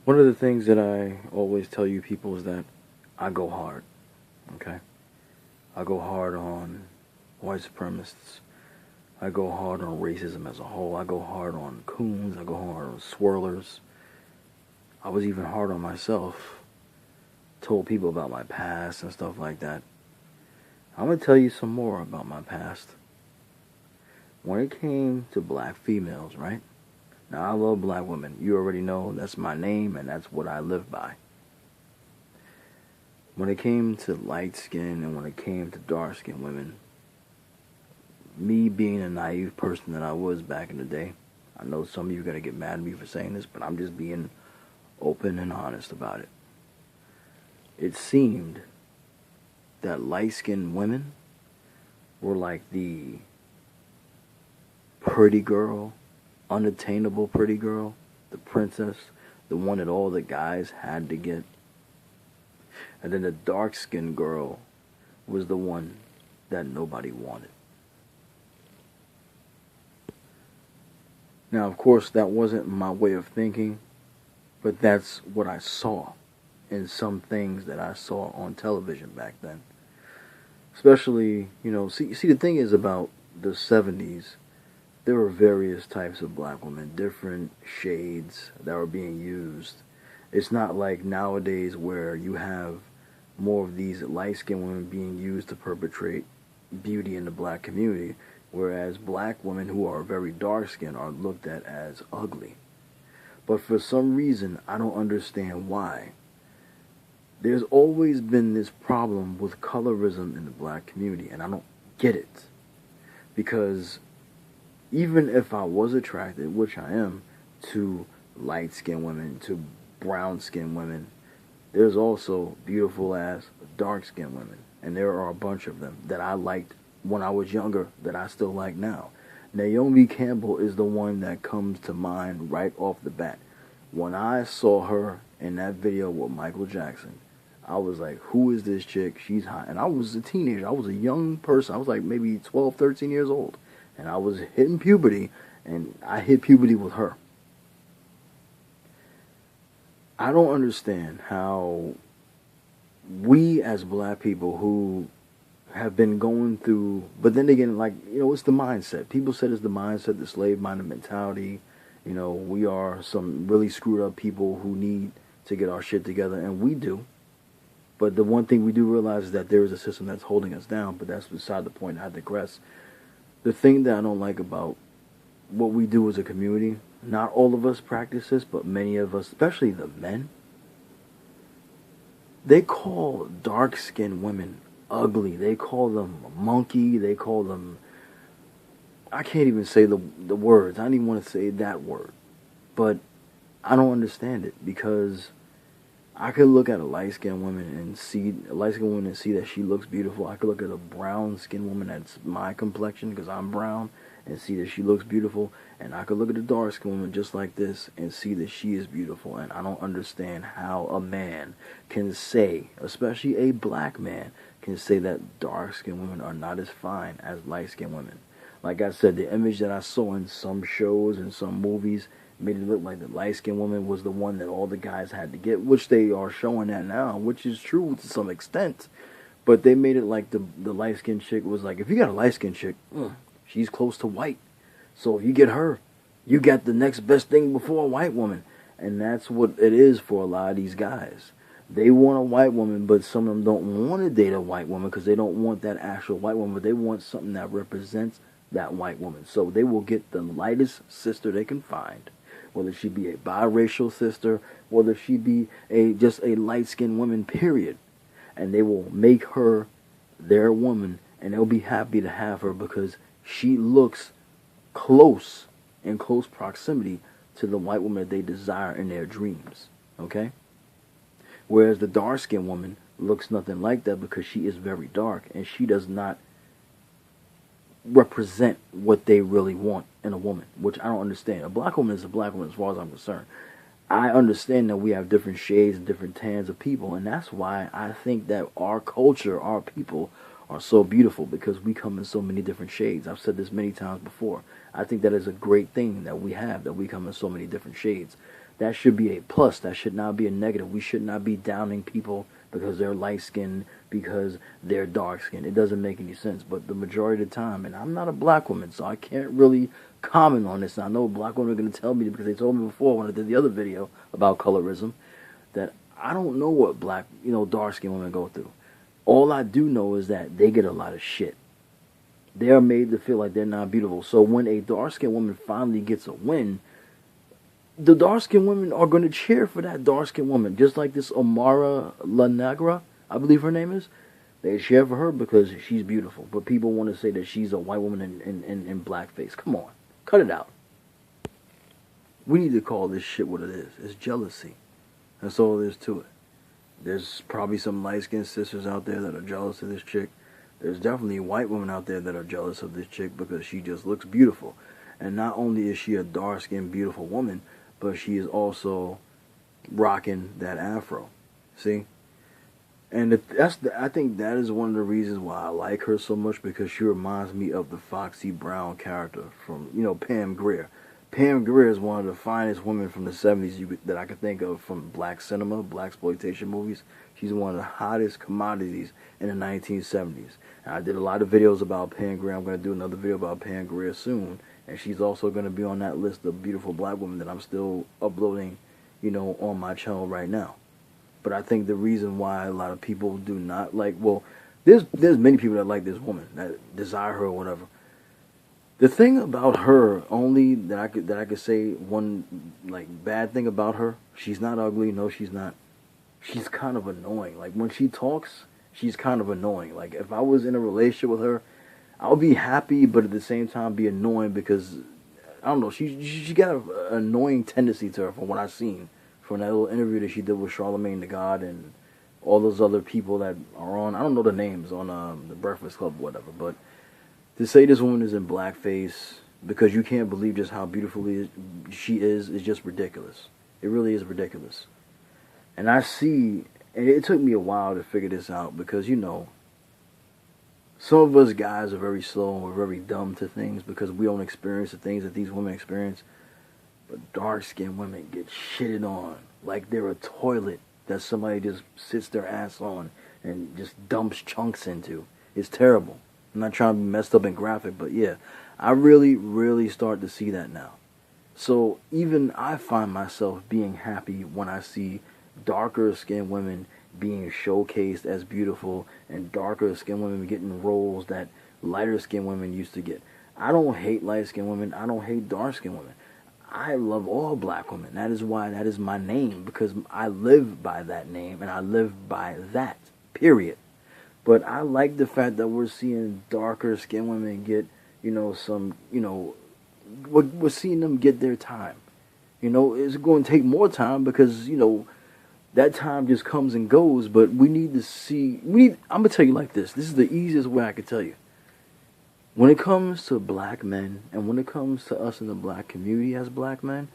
One of the things that I always tell you people is that I go hard, okay? I go hard on white supremacists. I go hard on racism as a whole. I go hard on coons. I go hard on swirlers. I was even hard on myself. Told people about my past and stuff like that. I'm going to tell you some more about my past. When it came to black females, right? Now, I love black women. You already know that's my name and that's what I live by. When it came to light skin and when it came to dark skinned women, me being a naive person that I was back in the day, I know some of you are going to get mad at me for saying this, but I'm just being open and honest about it. It seemed that light skinned women were like the pretty girl, unattainable pretty girl, the princess, the one that all the guys had to get. And then the dark-skinned girl was the one that nobody wanted. Now, of course, that wasn't my way of thinking, but that's what I saw in some things that I saw on television back then. Especially, see, the thing is about the 70s, there were various types of black women, different shades that were being used. It's not like nowadays where you have more of these light-skinned women being used to perpetrate beauty in the black community, whereas black women who are very dark-skinned are looked at as ugly. But for some reason, I don't understand why. There's always been this problem with colorism in the black community, and I don't get it. Because even if I was attracted, which I am, to light-skinned women, to brown-skinned women, there's also beautiful-ass dark-skinned women. And there are a bunch of them that I liked when I was younger that I still like now. Naomi Campbell is the one that comes to mind right off the bat. When I saw her in that video with Michael Jackson, I was like, who is this chick? She's hot. And I was a teenager. I was a young person. I was like maybe 12, 13 years old. And I was hitting puberty, and I hit puberty with her. I don't understand how we as black people who have been going through, but then again, it's the mindset. People said it's the mindset, the slave-minded mentality. We are some really screwed up people who need to get our shit together, and we do. But the one thing we do realize is that there is a system that's holding us down, but that's beside the point. I digress. The thing that I don't like about what we do as a community, not all of us practice this, but many of us, especially the men, they call dark-skinned women ugly. They call them monkey. They call them, I can't even say the words. I don't even want to say that word. But I don't understand it, because I could look at a light-skinned woman and see that she looks beautiful. I could look at a brown-skinned woman that's my complexion, because I'm brown, and see that she looks beautiful. And I could look at a dark-skinned woman just like this and see that she is beautiful. And I don't understand how a man can say, especially a black man, can say that dark-skinned women are not as fine as light-skinned women. Like I said, the image that I saw in some shows and some movies made it look like the light-skinned woman was the one that all the guys had to get, which they are showing that now, which is true to some extent. But they made it like the light-skinned chick was like, if you got a light-skinned chick, she's close to white. So if you get her, you got the next best thing before a white woman. And that's what it is for a lot of these guys. They want a white woman, but some of them don't want to date a white woman because they don't want that actual white woman, but they want something that represents that white woman. So they will get the lightest sister they can find, whether she be a biracial sister, whether she be just a light-skinned woman, period. And they will make her their woman, and they'll be happy to have her because she looks in close proximity to the white woman that they desire in their dreams. Okay? Whereas the dark-skinned woman looks nothing like that because she is very dark, and she does not represent what they really want in a woman, which I don't understand. A black woman is a black woman as far as I'm concerned. I understand that we have different shades and different tans of people, and that's why I think that our culture, our people, are so beautiful, because we come in so many different shades. I've said this many times before. I think that is a great thing that we have, that we come in so many different shades. that should be a plus. That should not be a negative. We should not be downing people because they're light skinned, because they're dark skinned. It doesn't make any sense. But the majority of the time, and I'm not a black woman, so I can't really comment on this. And I know black women are going to tell me, because they told me before when I did the other video about colorism, that I don't know what black, dark skinned women go through. All I do know is that they get a lot of shit. They are made to feel like they're not beautiful. So when a dark skinned woman finally gets a win, the dark-skinned women are going to cheer for that dark-skinned woman. Just like this Omara La Negra, I believe her name is. They cheer for her because she's beautiful. But people want to say that she's a white woman in blackface. Come on. Cut it out. We need to call this shit what it is. It's jealousy. That's all there is to it. There's probably some light-skinned sisters out there that are jealous of this chick. There's definitely white women out there that are jealous of this chick because she just looks beautiful. And not only is she a dark-skinned, beautiful woman, but she is also rocking that afro. See? And I think that is one of the reasons why I like her so much, because she reminds me of the Foxy Brown character from, Pam Grier. Pam Grier is one of the finest women from the 70s that I could think of from black cinema, black exploitation movies. She's one of the hottest commodities in the 1970s. And I did a lot of videos about Pam Grier. I'm going to do another video about Pam Grier soon. And she's also going to be on that list of beautiful black women that I'm still uploading, on my channel right now. But I think the reason why a lot of people do not like, there's many people that like this woman, that desire her or whatever. The thing about her, only that I could say one bad thing about her, she's not ugly. No, she's not. She's kind of annoying. Like when she talks, she's kind of annoying. Like if I was in a relationship with her, I'll be happy, but at the same time be annoying because, I don't know, she got an annoying tendency to her from what I've seen from that little interview that she did with Charlamagne the God and all those other people that are on, I don't know the names, on the Breakfast Club or whatever, but to say this woman is in blackface because you can't believe just how beautiful she is just ridiculous. It really is ridiculous. And I see, and it took me a while to figure this out because, some of us guys are very slow and we're very dumb to things because we don't experience the things that these women experience. But dark-skinned women get shitted on like they're a toilet that somebody just sits their ass on and just dumps chunks into. It's terrible. I'm not trying to be messed up and graphic, but yeah, I really, really start to see that now. So even I find myself being happy when I see darker-skinned women being showcased as beautiful and darker skinned women getting roles that lighter skinned women used to get. I don't hate light skinned women. I don't hate dark skinned women. I love all black women. That is why that is my name, because I live by that name and I live by that, period. But I like the fact that we're seeing darker skinned women get, we're seeing them get their time. It's going to take more time because, that time just comes and goes, but we need to see, I'm going to tell you like this. This is the easiest way I could tell you. When it comes to black men, and when it comes to us in the black community as black men,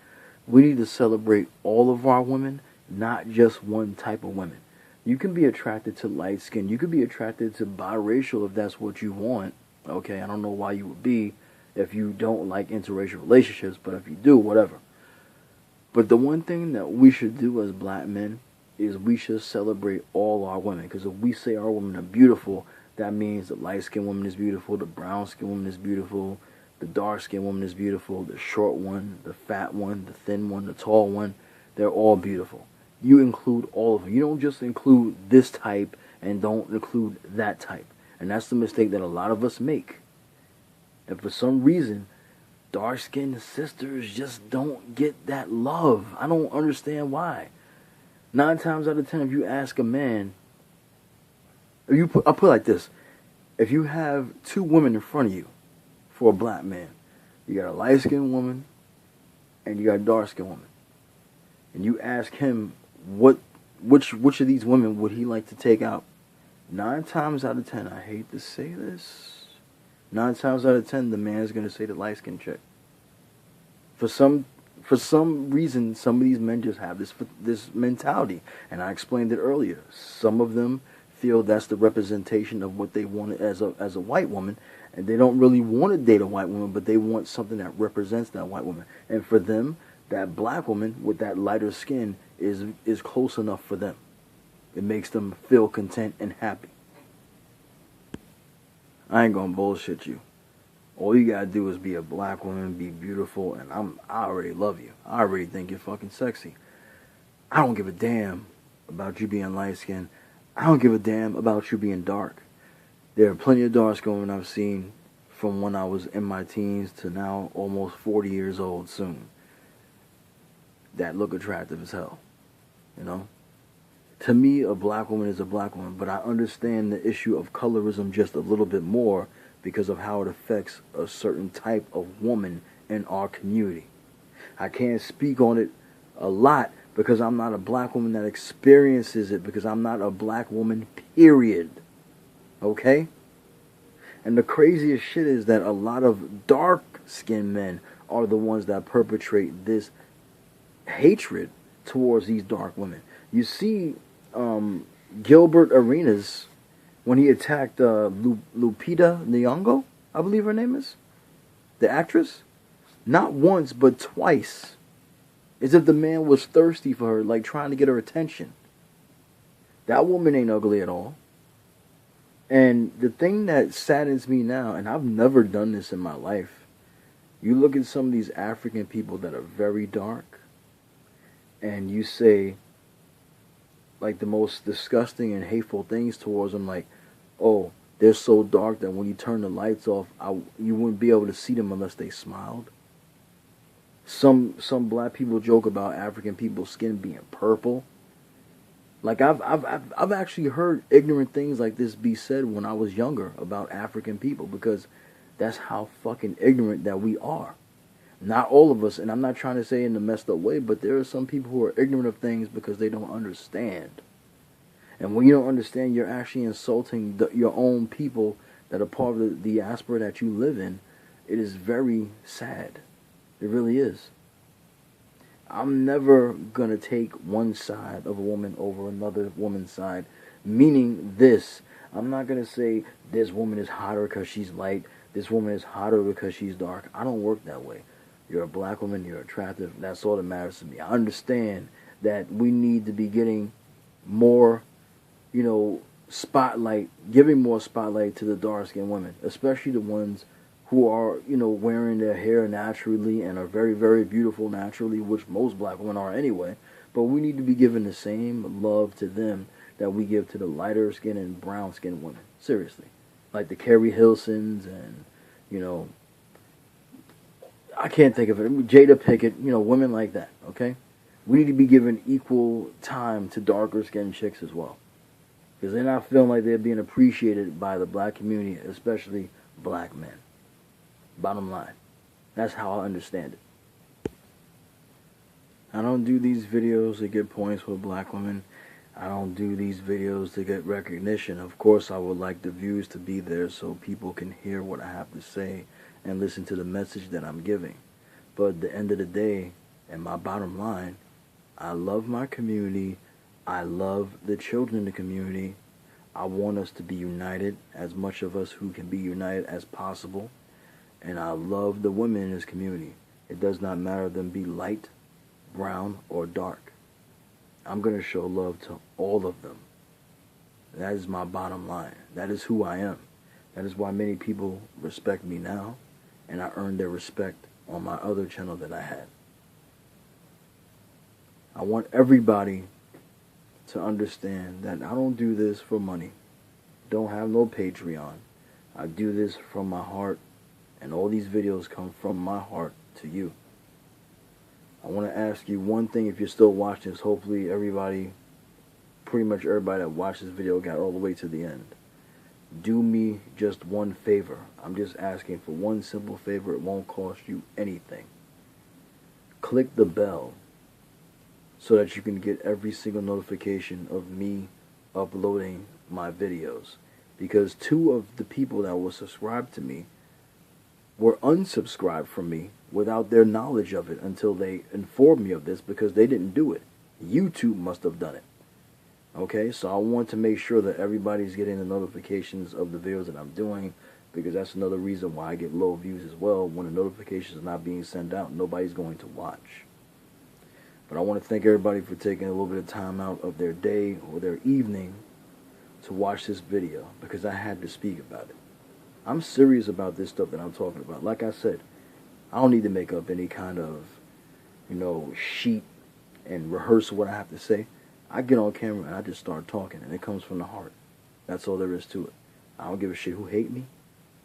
we need to celebrate all of our women, not just one type of women. You can be attracted to light skin. You could be attracted to biracial if that's what you want. Okay, I don't know why you would be if you don't like interracial relationships, but if you do, whatever. But the one thing that we should do as black men is we should celebrate all our women. Because if we say our women are beautiful, that means the light-skinned woman is beautiful, the brown-skinned woman is beautiful, the dark-skinned woman is beautiful, the short one, the fat one, the thin one, the tall one. They're all beautiful. You include all of them. You don't just include this type and don't include that type. And that's the mistake that a lot of us make. And for some reason, dark-skinned sisters just don't get that love. I don't understand why. 9 times out of 10, if you ask a man, I'll put it like this. If you have 2 women in front of you for a black man, you got a light-skinned woman and you got a dark-skinned woman, and you ask him which of these women would he like to take out, 9 times out of 10, I hate to say this, 9 times out of 10, the man is going to say the light-skinned chick. For some reason, some of these men just have this mentality, and I explained it earlier. Some of them feel that's the representation of what they want as a white woman, and they don't really want to date a white woman, but they want something that represents that white woman. And for them, that black woman with that lighter skin is close enough for them. It makes them feel content and happy. I ain't gonna bullshit you. All you gotta do is be a black woman, be beautiful, and I already love you. I already think you're fucking sexy. I don't give a damn about you being light skinned. I don't give a damn about you being dark. There are plenty of dark skinned women I've seen from when I was in my teens to now almost 40 years old soon that look attractive as hell. You know? To me, a black woman is a black woman, but I understand the issue of colorism just a little bit more because of how it affects a certain type of woman in our community. I can't speak on it a lot because I'm not a black woman that experiences it, because I'm not a black woman, period. Okay? And the craziest shit is that a lot of dark-skinned men are the ones that perpetrate this hatred towards these dark women. You see Gilbert Arenas when he attacked Lupita Nyong'o, I believe her name is, the actress, not once but twice, as if the man was thirsty for her, like trying to get her attention. That woman ain't ugly at all. And the thing that saddens me now, and I've never done this in my life, you look at some of these African people that are very dark, and you say like the most disgusting and hateful things towards them, like, oh, they're so dark that when you turn the lights off, you wouldn't be able to see them unless they smiled. Some black people joke about African people's skin being purple. Like I've actually heard ignorant things like this be said when I was younger about African people, because that's how fucking ignorant that we are. Not all of us, and I'm not trying to say in a messed up way, but there are some people who are ignorant of things because they don't understand. And when you don't understand, you're actually insulting your own people that are part of the diaspora that you live in. It is very sad. It really is. I'm never going to take one side of a woman over another woman's side. Meaning this, I'm not going to say this woman is hotter because she's light, this woman is hotter because she's dark. I don't work that way. You're a black woman, you're attractive, that's all that matters to me. I understand that we need to be getting more, spotlight, giving more spotlight to the dark-skinned women, especially the ones who are, wearing their hair naturally and are very, very beautiful naturally, which most black women are anyway. But we need to be giving the same love to them that we give to the lighter-skinned and brown-skinned women. Seriously. Like the Carrie Hilsons and, I can't think of it. Jada Pinkett, women like that, okay? We need to be giving equal time to darker-skinned chicks as well. Because they're not feeling like they're being appreciated by the black community, especially black men. Bottom line. That's how I understand it. I don't do these videos to get points with black women. I don't do these videos to get recognition. Of course, I would like the views to be there so people can hear what I have to say and listen to the message that I'm giving. But at the end of the day, and my bottom line, I love my community. I love the children in the community. I want us to be united, as much of us who can be united as possible. And I love the women in this community. It does not matter them be light, brown, or dark. I'm going to show love to all of them. That is my bottom line. That is who I am. That is why many people respect me now, and I earned their respect on my other channel that I had. I want everybody to understand that I don't do this for money. Don't have no Patreon. I do this from my heart, and all these videos come from my heart to you. I want to ask you one thing. If you're still watching this, hopefully pretty much everybody that watched this video got all the way to the end. Do me just one favor. I'm just asking for one simple favor. It won't cost you anything. Click the bell so that you can get every single notification of me uploading my videos. Because 2 of the people that were subscribed to me were unsubscribed from me without their knowledge of it until they informed me of this, because they didn't do it. YouTube must have done it. Okay, so I want to make sure that everybody's getting the notifications of the videos that I'm doing, because that's another reason why I get low views as well. When the notifications are not being sent out, nobody's going to watch. But I want to thank everybody for taking a little bit of time out of their day or their evening to watch this video, because I had to speak about it. I'm serious about this stuff that I'm talking about. Like I said, I don't need to make up any kind of, sheet and rehearse what I have to say. I get on camera and I just start talking, and it comes from the heart. That's all there is to it. I don't give a shit who hate me.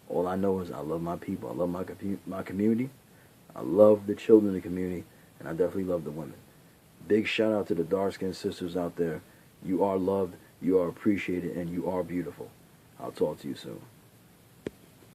All I know is I love my people. I love my community. I love the children in the community, and I definitely love the women. Big shout out to the dark-skinned sisters out there. You are loved, you are appreciated, and you are beautiful. I'll talk to you soon.